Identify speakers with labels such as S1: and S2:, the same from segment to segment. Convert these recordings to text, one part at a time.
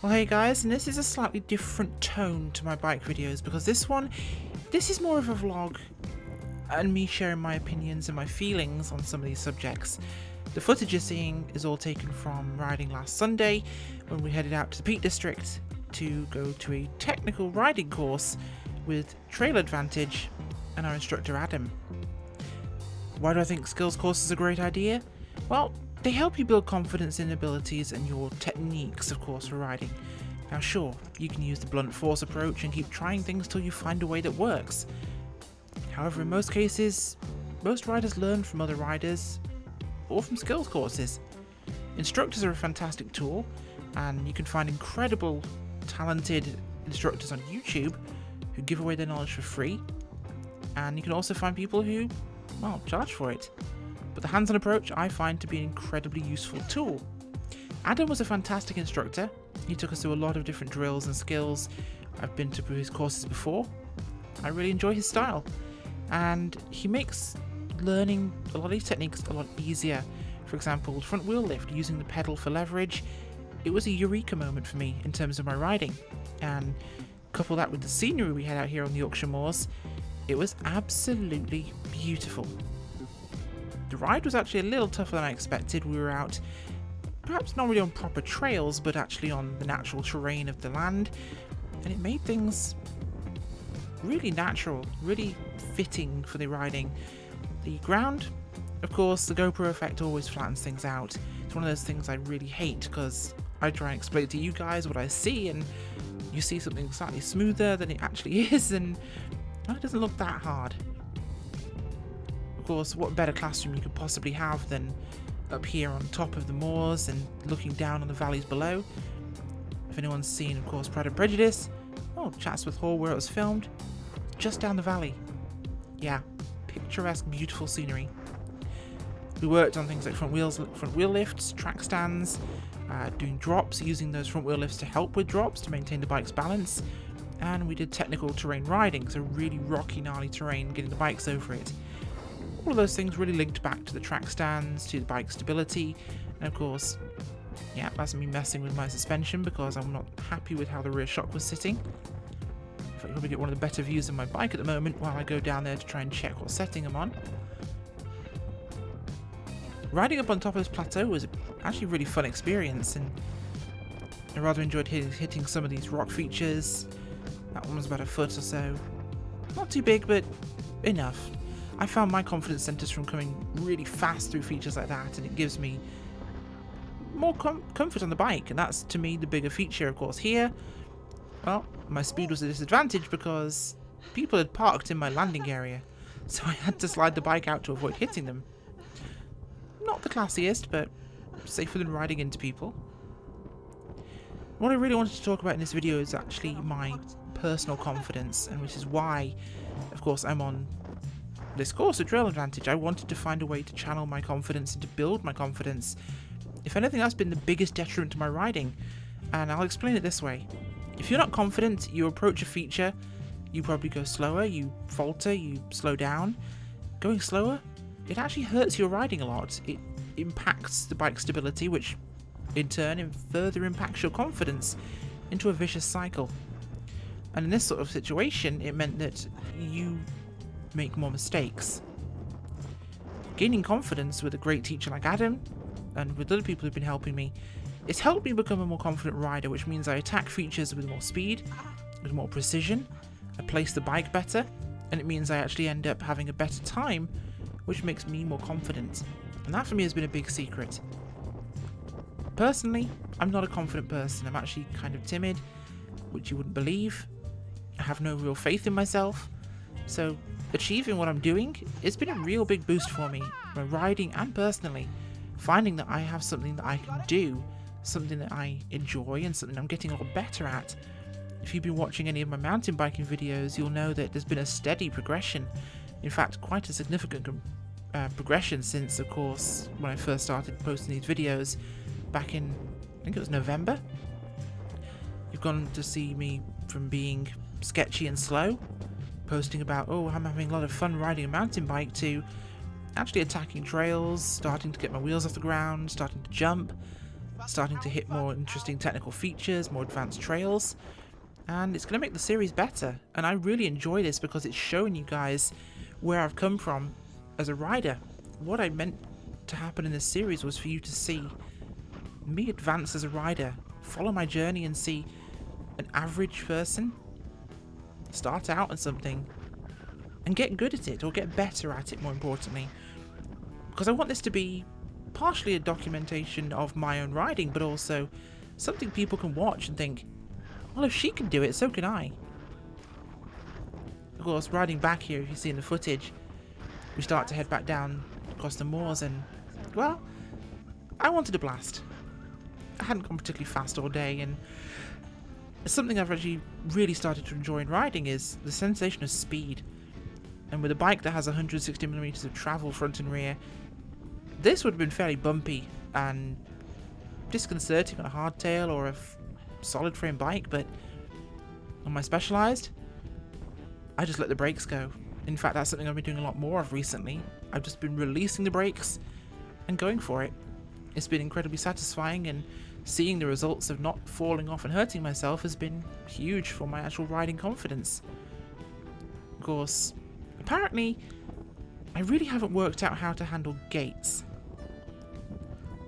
S1: Well, hey guys, and this is a slightly different tone to my bike videos because this is more of a vlog and me sharing my opinions and my feelings on some of these subjects. The footage you're seeing is all taken from riding last Sunday when we headed out to the Peak District to go to a technical riding course with Trail Advantage and our instructor Adam. Why do I think skills courses are a great idea? Well, they help you build confidence in abilities and your techniques, of course, for riding. Now sure, you can use the blunt force approach and keep trying things till you find a way that works. However, in most cases, most riders learn from other riders or from skills courses. Instructors are a fantastic tool, and you can find incredible, talented instructors on YouTube who give away their knowledge for free, and you can also find people who, well, charge for it. But the hands-on approach I find to be an incredibly useful tool. Adam was a fantastic instructor. He took us through a lot of different drills and skills. I've been to his courses before. I really enjoy his style, and he makes learning a lot of these techniques a lot easier. For example, front wheel lift, using the pedal for leverage. It was a eureka moment for me in terms of my riding, and couple that with the scenery we had out here on the Derbyshire Moors, it was absolutely beautiful. The ride was actually a little tougher than I expected. We were out, perhaps not really on proper trails, but actually on the natural terrain of the land, and it made things really natural, really fitting for the riding. The ground, of course, the GoPro effect always flattens things out. It's one of those things I really hate because I try and explain to you guys what I see, and you see something slightly smoother than it actually is, and it doesn't look that hard. Of course, what better classroom you could possibly have than up here on top of the moors and looking down on the valleys below. If anyone's seen, of course, Pride and Prejudice, Chatsworth Hall where it was filmed, just down the valley. Yeah, picturesque, beautiful scenery. We worked on things like front wheel lifts, track stands, doing drops, using those front wheel lifts to help with drops to maintain the bike's balance, and we did technical terrain riding, so really rocky, gnarly terrain, getting the bikes over it. All of those things really linked back to the track stands, to the bike stability, and of course, yeah, that's me messing with my suspension because I'm not happy with how the rear shock was sitting. In fact, you'll probably get one of the better views of my bike at the moment while I go down there to try and check what setting I'm on. Riding up on top of this plateau was actually a really fun experience, and I rather enjoyed hitting some of these rock features. That one was about a foot or so. Not too big, but enough. I found my confidence centers from coming really fast through features like that, and it gives me more comfort on the bike, and that's, to me, the bigger feature. Of course, here, well, my speed was a disadvantage because people had parked in my landing area, so I had to slide the bike out to avoid hitting them. Not the classiest, but safer than riding into people. What I really wanted to talk about in this video is actually my personal confidence, and which is why, of course, I'm on this course at Trail Advantage. I wanted to find a way to channel my confidence and to build my confidence. If anything, that's been the biggest detriment to my riding, and I'll explain it this way. If you're not confident, you approach a feature, you probably go slower, you falter, you slow down. Going slower, it actually hurts your riding a lot. It impacts the bike stability, which in turn further impacts your confidence into a vicious cycle. And in this sort of situation, it meant that you make more mistakes. Gaining confidence with a great teacher like Adam, and with other people who've been helping me, it's helped me become a more confident rider, which means I attack features with more speed, with more precision, I place the bike better, and it means I actually end up having a better time, which makes me more confident. And that for me has been a big secret. Personally, I'm not a confident person. I'm actually kind of timid, which you wouldn't believe. I have no real faith in myself. So achieving what I'm doing, it's been a real big boost for me, my riding and personally. Finding that I have something that I can do, something that I enjoy, and something I'm getting a lot better at. If you've been watching any of my mountain biking videos, you'll know that there's been a steady progression. In fact, quite a significant progression since, of course, when I first started posting these videos back in, I think it was November. You've gone to see me from being sketchy and slow, posting about, I'm having a lot of fun riding a mountain bike, to actually attacking trails, starting to get my wheels off the ground, starting to jump, starting to hit more interesting technical features, more advanced trails, and it's going to make the series better. And I really enjoy this because it's showing you guys where I've come from as a rider. What I meant to happen in this series was for you to see me advance as a rider, follow my journey and see an average person start out on something and get good at it, or get better at it more importantly. Because I want this to be partially a documentation of my own riding, but also something people can watch and think, well, if she can do it, so can I. Of course, riding back here, if you see in the footage, we start to head back down across the moors and, well, I wanted a blast. I hadn't gone particularly fast all day, and something I've actually really started to enjoy in riding is the sensation of speed. And with a bike that has 160mm of travel front and rear, this would have been fairly bumpy and disconcerting on a hardtail or a solid frame bike, but on my Specialized, I just let the brakes go. In fact, that's something I've been doing a lot more of recently. I've just been releasing the brakes and going for it. It's been incredibly satisfying, and seeing the results of not falling off and hurting myself has been huge for my actual riding confidence. Of course, apparently, I really haven't worked out how to handle gates.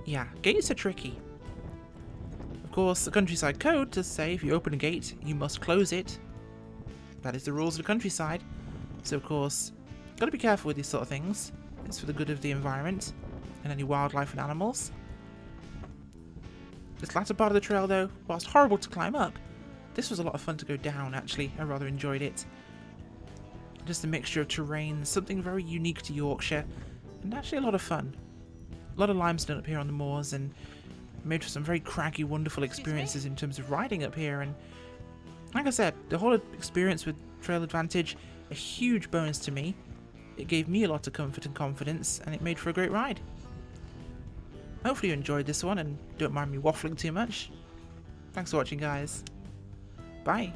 S1: Yeah, gates are tricky. Of course, the countryside code does say if you open a gate, you must close it. That is the rules of the countryside. So of course, gotta be careful with these sort of things. It's for the good of the environment and any wildlife and animals. This latter part of the trail though, whilst horrible to climb up, this was a lot of fun to go down actually. I rather enjoyed it. Just a mixture of terrain, something very unique to Yorkshire, and actually a lot of fun. A lot of limestone up here on the moors, and made for some very craggy, wonderful experiences in terms of riding up here. And like I said, the whole experience with Trail Advantage, a huge bonus to me. It gave me a lot of comfort and confidence, and it made for a great ride. Hopefully you enjoyed this one and don't mind me waffling too much. Thanks for watching, guys. Bye.